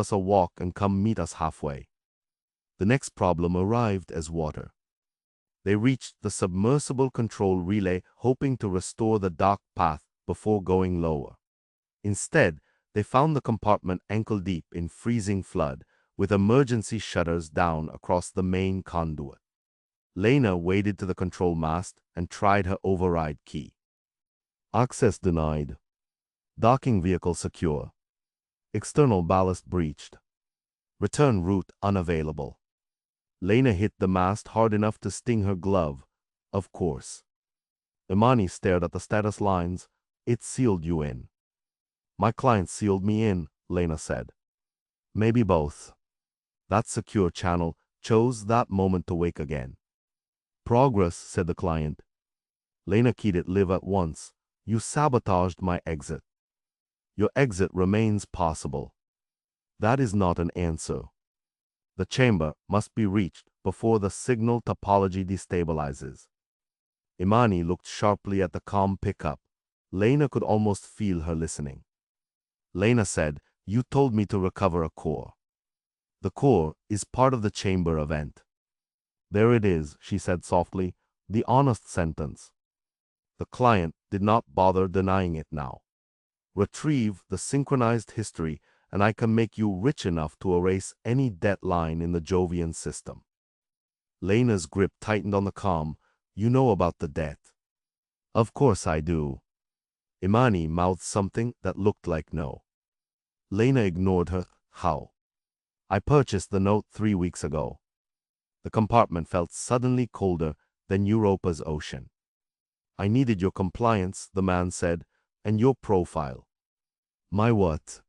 us a walk and come meet us halfway." The next problem arrived as water. They reached the submersible control relay, hoping to restore the dark path before going lower. Instead, they found the compartment ankle-deep in freezing flood, with emergency shutters down across the main conduit. Lena waded to the control mast and tried her override key. Access denied. Docking vehicle secure. External ballast breached. Return route unavailable. Lena hit the mast hard enough to sting her glove. Of course. Imani stared at the status lines. "It sealed you in." "My client sealed me in," Lena said. "Maybe both." That secure channel chose that moment to wake again. "Progress," said the client. Lena keyed it live at once. "You sabotaged my exit." "Your exit remains possible." That is not an answer. The chamber must be reached before the signal topology destabilizes. Imani looked sharply at the comm pickup. Lena could almost feel her listening. Lena said, "You told me to recover a core." "The core is part of the chamber event." "There it is," she said softly, "the honest sentence." The client did not bother denying it now. "Retrieve the synchronized history, and I can make you rich enough to erase any debt line in the Jovian system." Lena's grip tightened on the comm. "You know about the debt." "Of course I do." Imani mouthed something that looked like no. Lena ignored her. "How?" "I purchased the note 3 weeks ago." The compartment felt suddenly colder than Europa's ocean. "I needed your compliance," the man said, "and your profile." "My what?"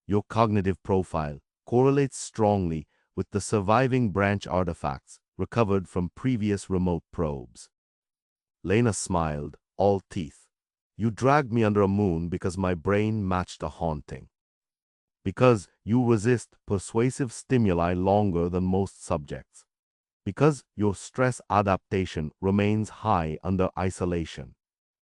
"Your cognitive profile correlates strongly with the surviving branch artifacts recovered from previous remote probes." Lena smiled, all teeth. "You dragged me under a moon because my brain matched a haunting. Because you resist persuasive stimuli longer than most subjects. Because your stress adaptation remains high under isolation.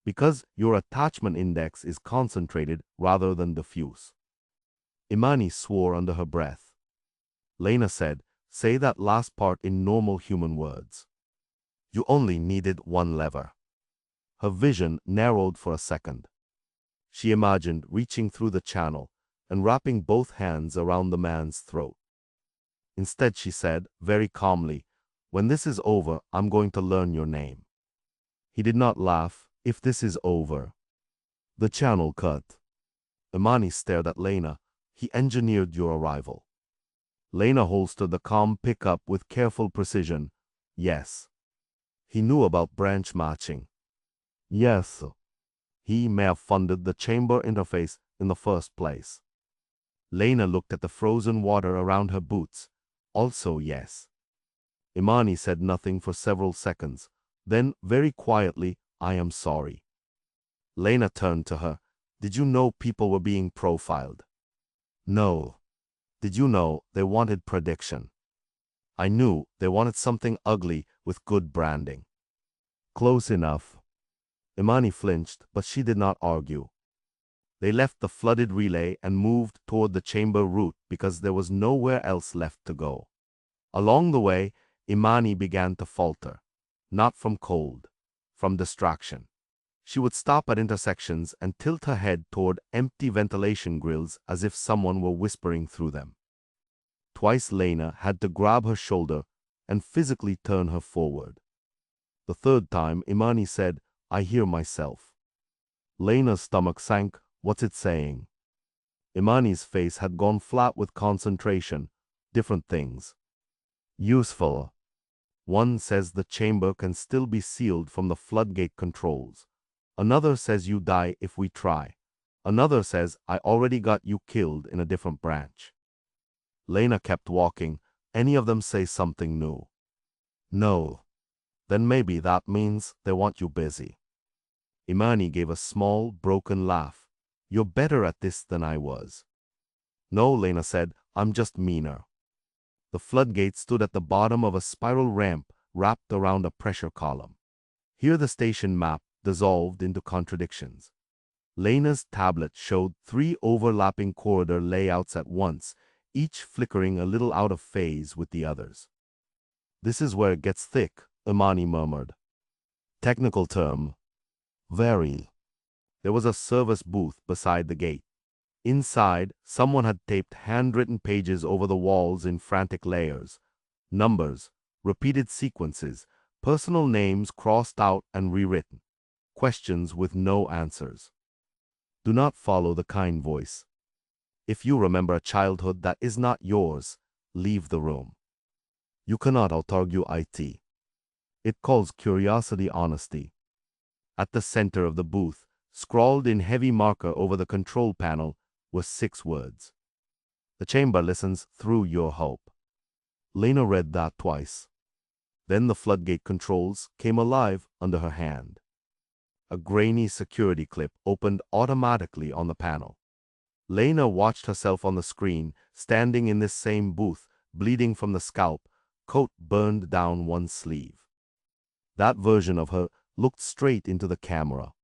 Because your attachment index is concentrated rather than diffuse." Imani swore under her breath. Lena said, "Say that last part in normal human words." "You only needed one lever." Her vision narrowed for a second. She imagined reaching through the channel and wrapping both hands around the man's throat. Instead, she said, very calmly, "When this is over, I'm going to learn your name." He did not laugh. "If this is over." The channel cut. Imani stared at Lena. "He engineered your arrival." Lena holstered the comm pickup with careful precision. "Yes." "He knew about branch matching." "Yes." "He may have funded the chamber interface in the first place." Lena looked at the frozen water around her boots. "Also yes." Imani said nothing for several seconds. Then, very quietly, "I am sorry." Lena turned to her. "Did you know people were being profiled?" "No." "Did you know they wanted prediction?" "I knew they wanted something ugly with good branding." "Close enough." Imani flinched, but she did not argue. They left the flooded relay and moved toward the chamber route because there was nowhere else left to go. Along the way, Imani began to falter. Not from cold, from distraction. She would stop at intersections and tilt her head toward empty ventilation grills as if someone were whispering through them. Twice Lena had to grab her shoulder and physically turn her forward. The third time, Imani said, "I hear myself." Lena's stomach sank. "What's it saying?" Imani's face had gone flat with concentration. "Different things." "Useful." "One says the chamber can still be sealed from the floodgate controls. Another says you die if we try. Another says I already got you killed in a different branch." Lena kept walking. "Any of them say something new?" "No." "Then maybe that means they want you busy." Imani gave a small, broken laugh. "You're better at this than I was." "No," Lena said, "I'm just meaner." The floodgate stood at the bottom of a spiral ramp wrapped around a pressure column. Here the station map dissolved into contradictions. Lena's tablet showed 3 overlapping corridor layouts at once, each flickering a little out of phase with the others. "This is where it gets thick," Imani murmured. "Technical term. Very." There was a service booth beside the gate. Inside, someone had taped handwritten pages over the walls in frantic layers. Numbers, repeated sequences, personal names crossed out and rewritten. Questions with no answers. "Do not follow the kind voice. If you remember a childhood that is not yours, leave the room. You cannot out-argue it. It calls curiosity honesty." At the center of the booth, scrawled in heavy marker over the control panel, were 6 words. "The chamber listens through your hope." Lena read that twice. Then the floodgate controls came alive under her hand. A grainy security clip opened automatically on the panel. Lena watched herself on the screen, standing in this same booth, bleeding from the scalp, coat burned down one sleeve. That version of her looked straight into the camera.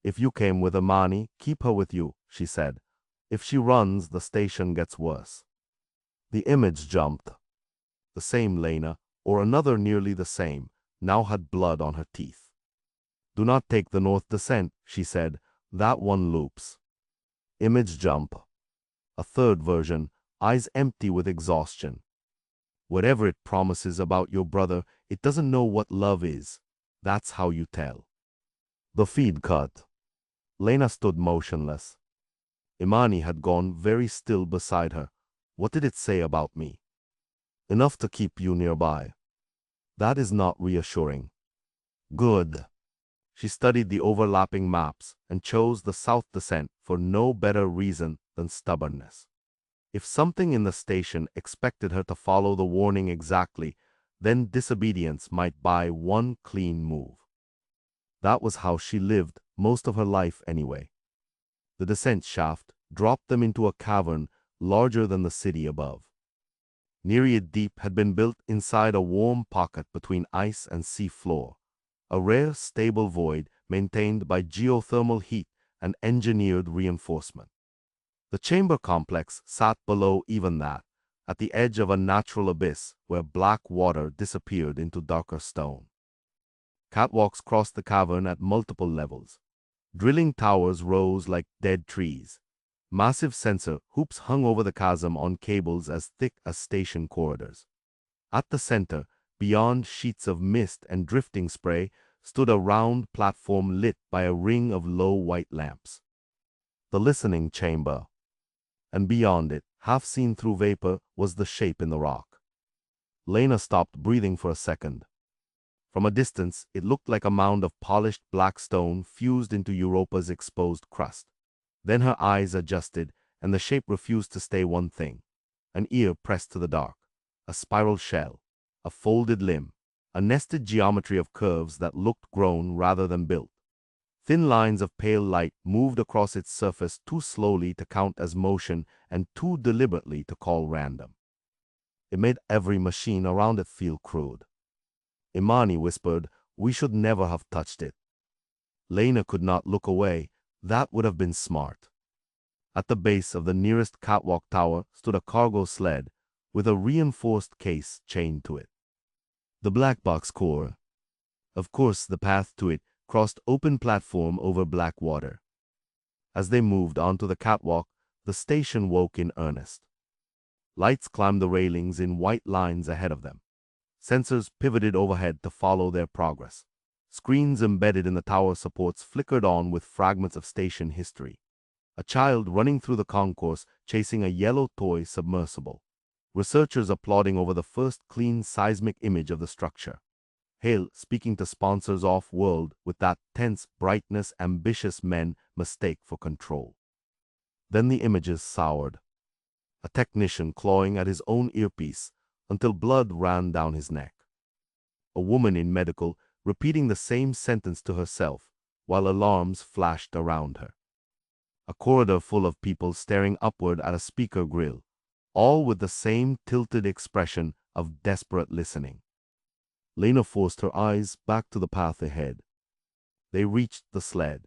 "If you came with Imani, keep her with you," she said. "If she runs, the station gets worse." The image jumped. The same Lena, or another nearly the same, now had blood on her teeth. "Do not take the north descent," she said. "That one loops." Image jump. A third version, eyes empty with exhaustion. "Whatever it promises about your brother, it doesn't know what love is. That's how you tell." The feed cut. Lena stood motionless. Imani had gone very still beside her. "What did it say about me?" "Enough to keep you nearby." "That is not reassuring." "Good." She studied the overlapping maps and chose the south descent for no better reason than stubbornness. If something in the station expected her to follow the warning exactly, then disobedience might buy one clean move. That was how she lived most of her life anyway. The descent shaft dropped them into a cavern larger than the city above. Nereid Deep had been built inside a warm pocket between ice and sea floor, a rare stable void maintained by geothermal heat and engineered reinforcement. The chamber complex sat below even that, at the edge of a natural abyss where black water disappeared into darker stone. Catwalks crossed the cavern at multiple levels. Drilling towers rose like dead trees. Massive sensor hoops hung over the chasm on cables as thick as station corridors. At the center, beyond sheets of mist and drifting spray, stood a round platform lit by a ring of low white lamps. The listening chamber. And beyond it, half seen through vapor, was the shape in the rock. Lena stopped breathing for a second. From a distance, it looked like a mound of polished black stone fused into Europa's exposed crust. Then her eyes adjusted, and the shape refused to stay one thing. An ear pressed to the dark, a spiral shell, a folded limb, a nested geometry of curves that looked grown rather than built. Thin lines of pale light moved across its surface too slowly to count as motion and too deliberately to call random. It made every machine around it feel crude. Imani whispered, "We should never have touched it." Lena could not look away. That would have been smart. At the base of the nearest catwalk tower stood a cargo sled with a reinforced case chained to it. The black box core. Of course, the path to it crossed open platform over black water. As they moved onto the catwalk, the station woke in earnest. Lights climbed the railings in white lines ahead of them. Sensors pivoted overhead to follow their progress. Screens embedded in the tower supports flickered on with fragments of station history. A child running through the concourse chasing a yellow toy submersible. Researchers applauding over the first clean seismic image of the structure. Hale speaking to sponsors off-world with that tense brightness ambitious men mistake for control. Then the images soured. A technician clawing at his own earpiece until blood ran down his neck. A woman in medical repeating the same sentence to herself while alarms flashed around her. A corridor full of people staring upward at a speaker grill, all with the same tilted expression of desperate listening. Lena forced her eyes back to the path ahead. They reached the sled.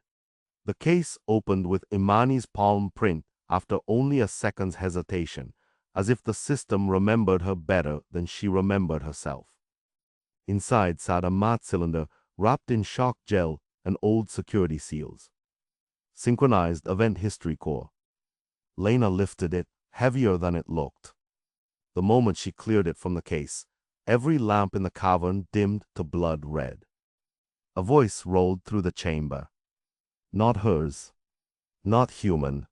The case opened with Imani's palm print after only a second's hesitation, as if the system remembered her better than she remembered herself. Inside sat a matte cylinder wrapped in shock gel and old security seals. Synchronized event history core. Lena lifted it, heavier than it looked. The moment she cleared it from the case, every lamp in the cavern dimmed to blood red. A voice rolled through the chamber. Not hers. Not human.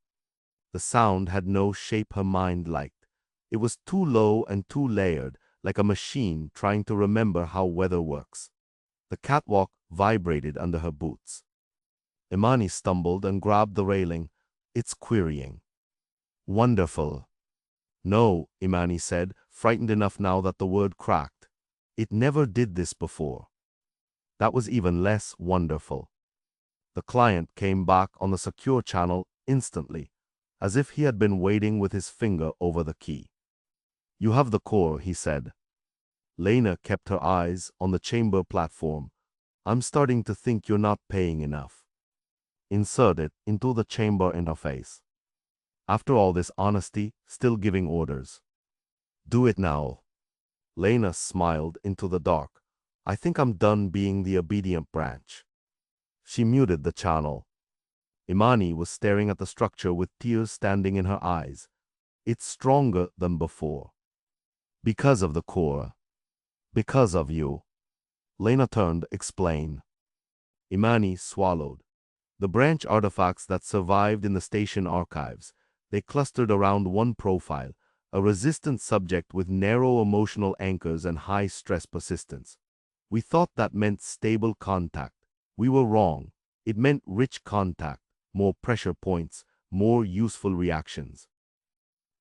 The sound had no shape her mind liked. It was too low and too layered, like a machine trying to remember how weather works. The catwalk vibrated under her boots. Imani stumbled and grabbed the railing. It's querying. Wonderful. No, Imani said, frightened enough now that the word cracked. It never did this before. That was even less wonderful. The client came back on the secure channel instantly, as if he had been waiting with his finger over the key. You have the core, he said. Lena kept her eyes on the chamber platform. I'm starting to think you're not paying enough. Insert it into the chamber interface. After all this honesty, still giving orders. Do it now. Lena smiled into the dark. I think I'm done being the obedient branch. She muted the channel. Imani was staring at the structure with tears standing in her eyes. It's stronger than before. Because of the core. Because of you. Lena turned, explain. Imani swallowed. The branch artifacts that survived in the station archives, they clustered around one profile, a resistant subject with narrow emotional anchors and high stress persistence. We thought that meant stable contact. We were wrong. It meant rich contact, more pressure points, more useful reactions.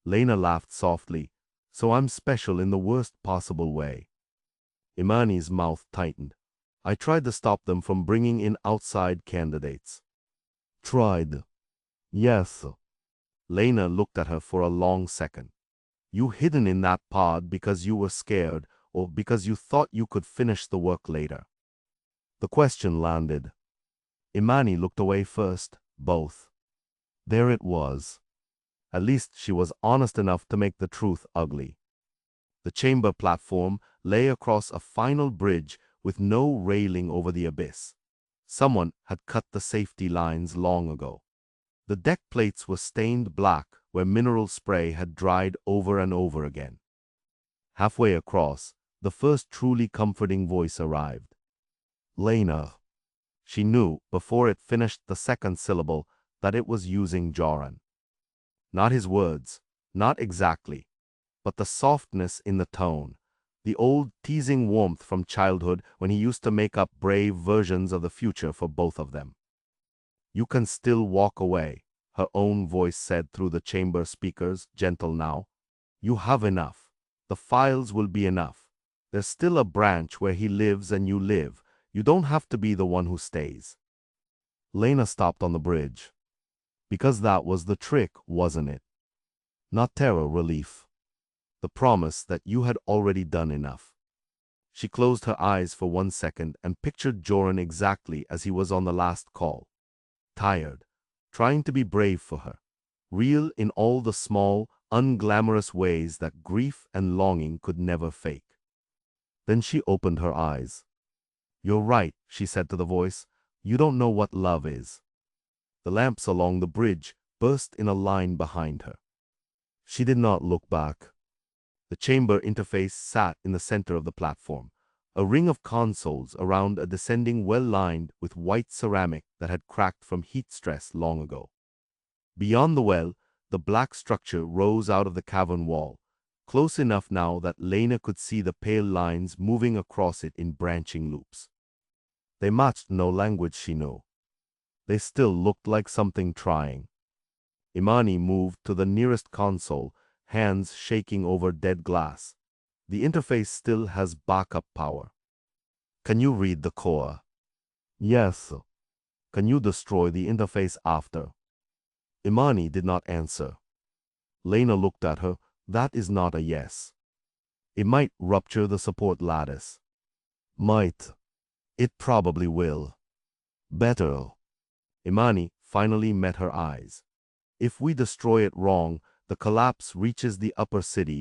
Lena laughed softly. So I'm special in the worst possible way. Imani's mouth tightened. I tried to stop them from bringing in outside candidates. Tried. Yes. Lena looked at her for a long second. You hidden in that pod because you were scared or because you thought you could finish the work later. The question landed. Imani looked away first, both. There it was. At least she was honest enough to make the truth ugly. The chamber platform lay across a final bridge with no railing over the abyss. Someone had cut the safety lines long ago. The deck plates were stained black where mineral spray had dried over and over again. Halfway across, the first truly comforting voice arrived. Lena. She knew, before it finished the second syllable, that it was using Joran. Not his words, not exactly, but the softness in the tone, the old teasing warmth from childhood when he used to make up brave versions of the future for both of them. You can still walk away, her own voice said through the chamber speakers, gentle now. You have enough. The files will be enough. There's still a branch where he lives and you live. You don't have to be the one who stays. Lena stopped on the bridge. Because that was the trick, wasn't it? Not terror relief. The promise that you had already done enough. She closed her eyes for 1 second and pictured Joran exactly as he was on the last call. Tired, trying to be brave for her. Real in all the small, unglamorous ways that grief and longing could never fake. Then she opened her eyes. You're right, she said to the voice. You don't know what love is. The lamps along the bridge burst in a line behind her. She did not look back. The chamber interface sat in the center of the platform, a ring of consoles around a descending well lined with white ceramic that had cracked from heat stress long ago. Beyond the well, the black structure rose out of the cavern wall, close enough now that Lena could see the pale lines moving across it in branching loops. They matched no language she knew. They still looked like something trying. Imani moved to the nearest console, hands shaking over dead glass. The interface still has backup power. Can you read the core? Yes. Can you destroy the interface after? Imani did not answer. Lena looked at her. That is not a yes. It might rupture the support lattice. Might. It probably will. Better. Imani finally met her eyes. If we destroy it wrong, The collapse reaches the upper city